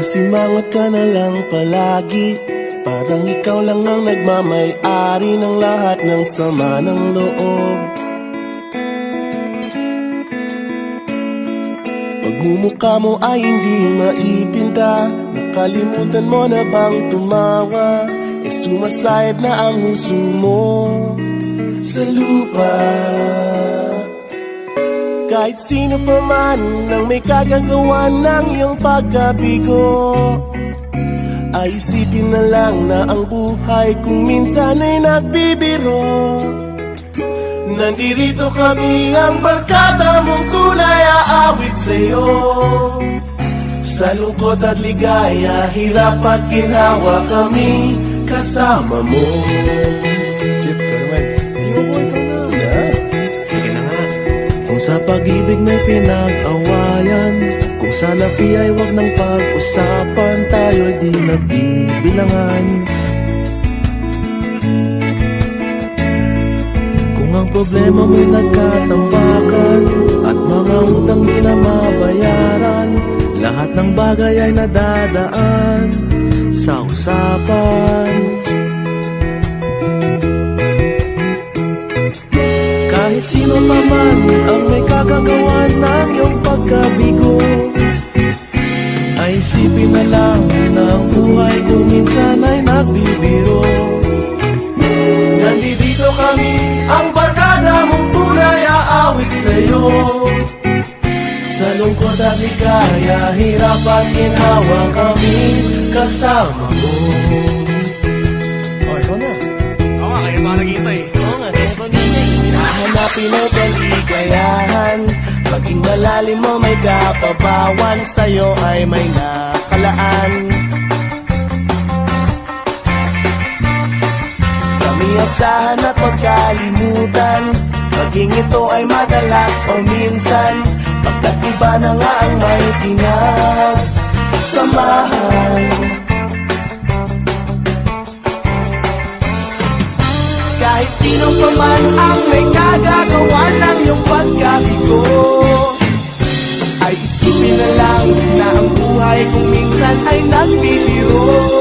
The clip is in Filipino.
Sumimangot ka na lang palagi, parang ikaw lang ang nagmamay-ari ng lahat ng sama ng loob. Pagmumukha mo ay hindi maipinta, nakalimutan mo na bang tumawa? E sumasayad na ang huso mo sa lupa. Kahit sino pa man ang may kagagawa ng iyong pagkabigo, ay isipin na lang na ang buhay kung minsan ay nagbibiro. Nandirito kami, ang barkada mong tunay aawit sa'yo. Sa lungkot at ligaya, hirap at ginhawa, kami kasama mo. Chip, Carmen. Sige na nga. Kung sa pag-ibig may pinag-awayan, kung sa lapi ay wag ng pag-usapan, tayo'y di nagbibilangan. Kung ang problema mo'y nagkatambakan at mga utang di na mabayaran, lahat ng bagay ay nadadaan sa usapan. Kahit sino pa man ang may kagagawa ng iyong pagkabigo, ay isipin na lang na ang buhay kung minsan ay nagbibiro. Nandito kami, ang barkada mong tunay aawit sa'yo. Sa lungkot at ligaya, hirap at ginhawa, kami kasama mo. Ikaw na. Oo nga, kayo ba naghihintay? Oo nga, kaya ba hinahanapin ang kaligayahan, maging malalim mo may kapabawan, sa'yo ay may nakalaan. Kami asahan at magkalimutan, maging ito ay madalas o minsan, pagkat iba na nga ang may pinagsamahan. Kahit sino pa man ang may kagagawa ng iyong pagkabigo, ay isipin na lang na ang buhay kung minsan ay nagbibiro.